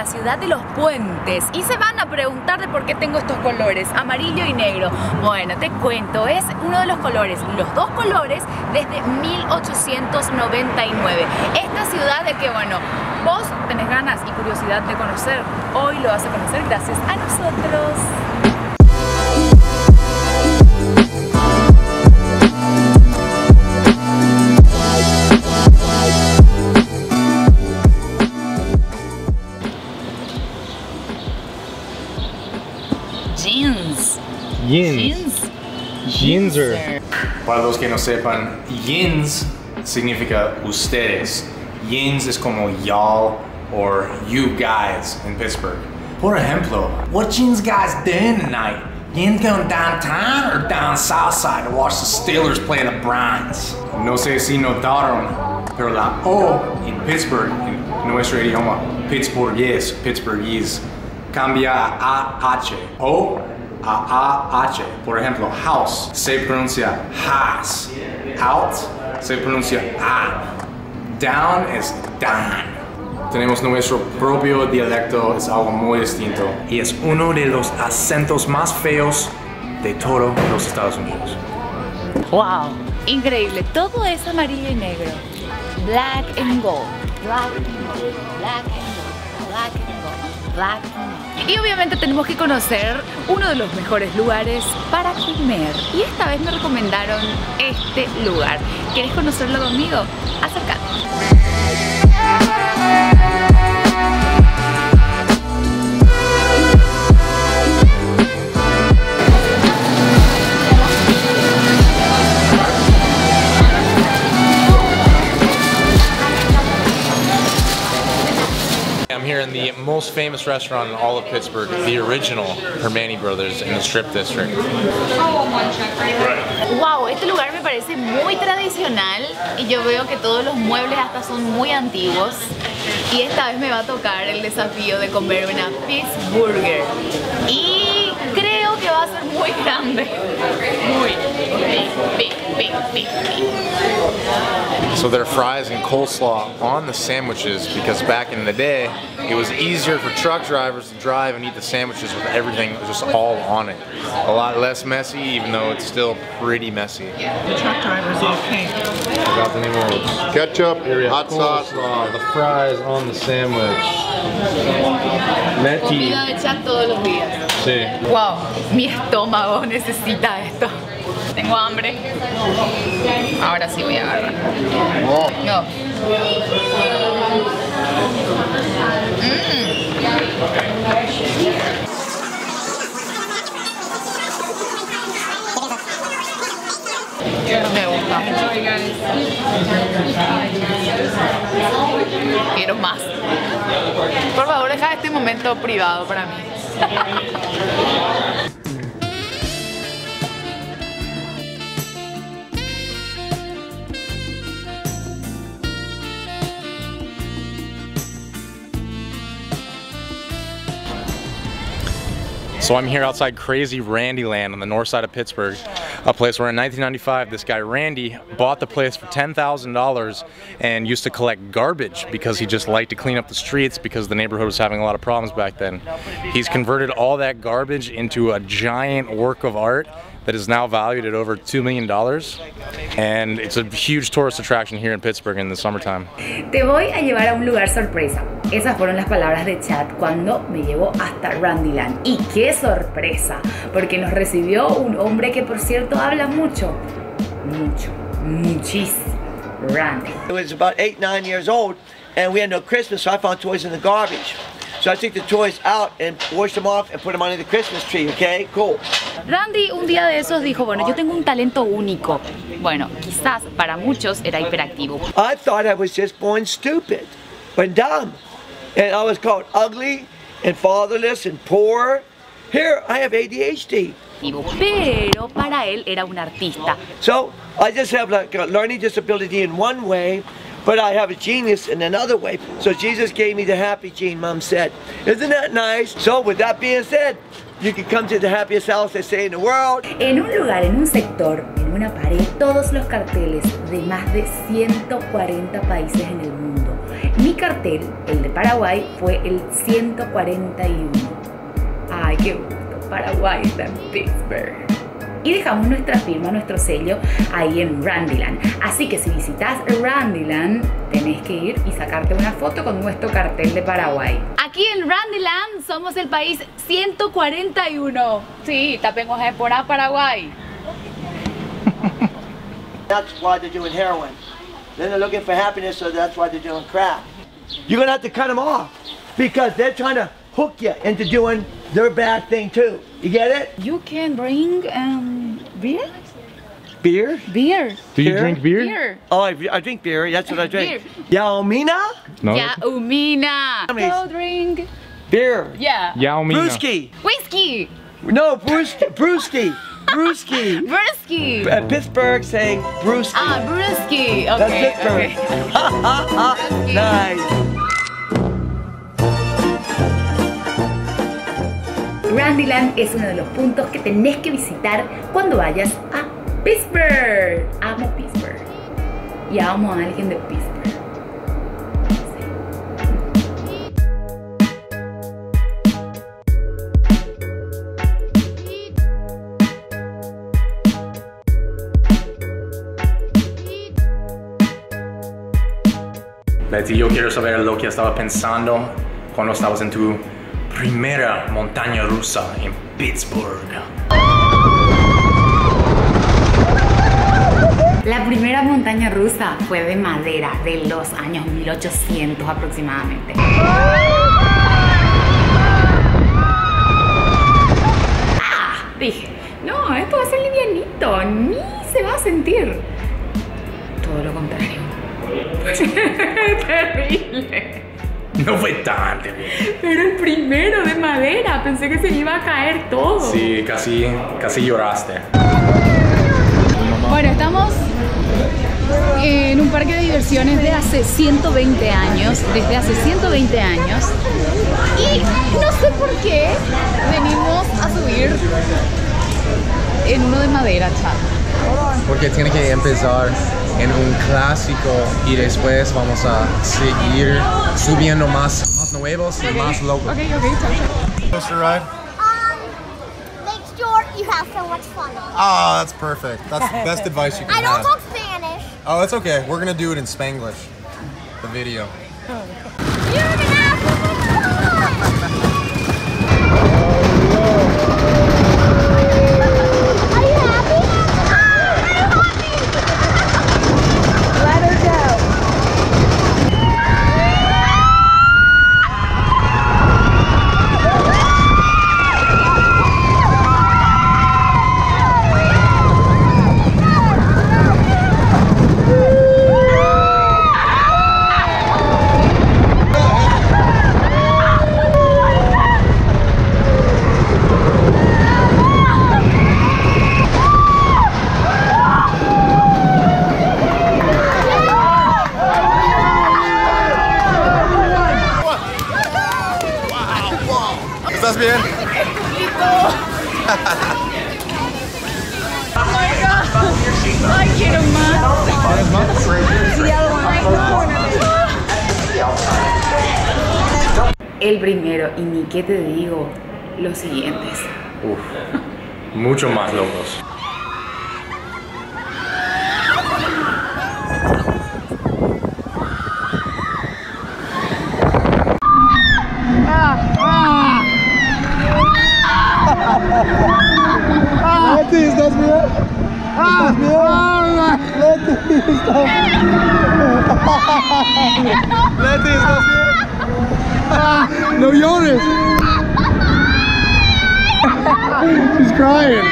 la ciudad de los puentes y se van a preguntar de por qué tengo estos colores, amarillo y negro. Bueno, te cuento, es uno de los colores, los dos colores desde 1899. Esta ciudad de que, bueno, vos tenés ganas y curiosidad de conocer, hoy lo vas a conocer gracias a nosotros. Yinzer. Para los que no sepan, yins significa ustedes. Yins es como y'all or you guys in Pittsburgh. Por ejemplo, what yins guys doing tonight? Yins going downtown or down south side to watch the Steelers play the Browns? No sé si notaron, pero la O en Pittsburgh, en nuestro idioma, pittsburghese, cambia a H. O a H. Por ejemplo, house se pronuncia house. Out se pronuncia a. Down es down. Tenemos nuestro propio dialecto, es algo muy distinto y es uno de los acentos más feos de todos los Estados Unidos. ¡Wow! Increíble, todo es amarillo y negro. Black and gold, black and gold, black and gold, black and gold, black and gold. Y obviamente tenemos que conocer uno de los mejores lugares para comer. Y esta vez me recomendaron este lugar. ¿Quieres conocerlo conmigo? Acércate. I'm here in the most famous restaurant in all of Pittsburgh, the original Hermanni Brothers in the Strip District. Wow, este lugar me parece muy tradicional y yo veo que todos los muebles hasta son muy antiguos. Y esta vez me va a tocar el desafío de comer una Pittsburgher. Y creo que va a ser muy grande. Muy big. So there are fries and coleslaw on the sandwiches because back in the day, it was easier for truck drivers to drive and eat the sandwiches with everything just all on it. A lot less messy, even though it's still pretty messy. The truck drivers okay. I got the name ketchup, hot sauce, the fries on the sandwich. Neti. Comida hecha todos los días. Sí. Wow, mi estómago necesita esto. Tengo hambre. Ahora sí voy a agarrar. No. Me gusta. Quiero más. Por favor, deja este momento privado para mí. So I'm here outside Crazy Randy Land on the north side of Pittsburgh, a place where in 1995 this guy Randy bought the place for $10,000 and used to collect garbage because he just liked to clean up the streets because the neighborhood was having a lot of problems back then. He's converted all that garbage into a giant work of art that is now valued at over $2 million, and it's a huge tourist attraction here in Pittsburgh in the summertime. Te voy a llevar a un lugar sorpresa. Esas fueron las palabras de Chad cuando me llevó hasta Randyland. Y qué sorpresa, porque nos recibió un hombre que, por cierto, habla muchísimo. Randy. It was about 8, 9 years old, and we had no Christmas, so I found toys in the garbage. So I took the toys out and washed them off and put them under the Christmas tree, okay? Cool. Randy un día de esos dijo, bueno, yo tengo un talento único. Bueno, quizás para muchos era hiperactivo. I thought I was just born stupid and dumb. And I was called ugly and fatherless and poor. Here, I have ADHD. Pero para él era un artista. So I just have like a learning disability in one way, but I have a genius in another way. So Jesus gave me the happy gene, Mom said. Isn't that nice? So with that being said, you can come to the happiest house they say in the world. En un lugar, en un sector, en una pared, todos los carteles de más de 140 países en el mundo. mi cartel, el de Paraguay, fue el 141. Ay, qué gusto, Paraguay está en Pittsburgh. Y dejamos nuestra firma, nuestro sello ahí en Randyland. Así que si visitas Randyland, tenés que ir y sacarte una foto con nuestro cartel de Paraguay. Aquí en Randyland somos el país 141. Sí, tapemos por Paraguay. That's why they're doing heroin. Then they're looking for happiness, so that's why they're doing crack. You're gonna have to cut them off because they're trying to hook you into doing their bad thing too. You get it? You can bring beer? Beer? Beer. Do you Beer? drink beer? Beer. Oh, I drink beer. That's what I drink. Beer. Yaomina? No. Yaumina. Go drink. Beer. Yeah. Yaomina. Brewski. Whiskey. No, Brewski. Brewski. Brewski. Pittsburgh saying Brewski. Ah, Brewski. That's Okay. Pittsburgh. Okay. Brewski. Nice. Randyland es uno de los puntos que tenés que visitar cuando vayas a Pittsburgh. Amo Pittsburgh. Y amo a alguien de Pittsburgh. Betty, yo quiero saber lo que estaba pensando cuando estabas en tu primera montaña rusa en Pittsburgh. La primera montaña rusa fue de madera de los años 1800 aproximadamente. Dije, no, esto va a ser livianito, ni se va a sentir. Todo lo contrario. Terrible. No fue tan terrible. Pero el primero de madera, pensé que se iba a caer todo. Sí, casi lloraste. Bueno, estamos en un parque de diversiones de hace 120 años, desde hace 120 años. Y no sé por qué venimos a subir en uno de madera, chaval. Porque tiene que empezar en un clásico y después vamos a seguir subiendo más nuevos y más locos. Ok, chao. Coaster ride? Make sure you have so much fun. Oh, that's perfect. That's the best advice you can I don't have. talk Spanish. Oh, it's okay. We're gonna do it in Spanglish. The video. You're gonna have so much fun. Are you happy? I'm happy. Let her go. ¿Estás bien? Ay, quiero más. ¿Quieres más? El primero, y ni qué te digo, los siguientes. Uf, mucho más locos. Leti, ¿estás bien? ¿Estás bien? Leti, ¿estás bien? Leti, ¿estás bien? No llores. She's crying.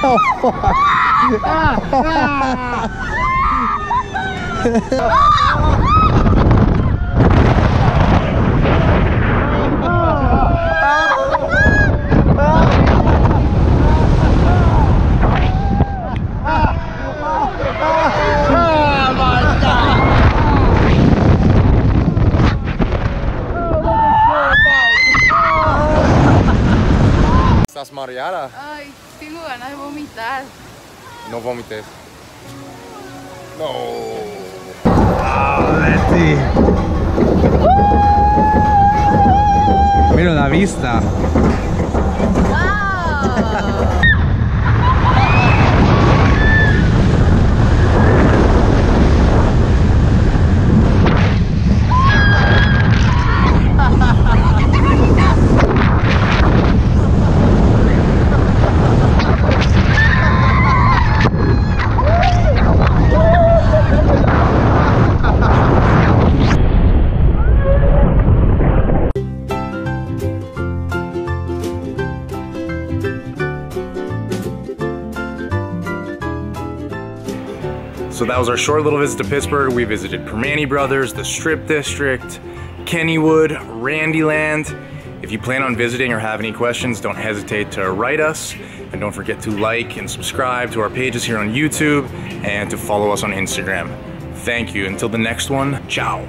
Oh, fuck. ¿Estás mareada? Ay, tengo ganas de vomitar. No vomites. Mira la vista. So that was our short little visit to Pittsburgh. We visited Primanti Brothers, the Strip District, Kennywood, Randyland. If you plan on visiting or have any questions, don't hesitate to write us. And don't forget to like and subscribe to our pages here on YouTube and to follow us on Instagram. Thank you. Until the next one, ciao.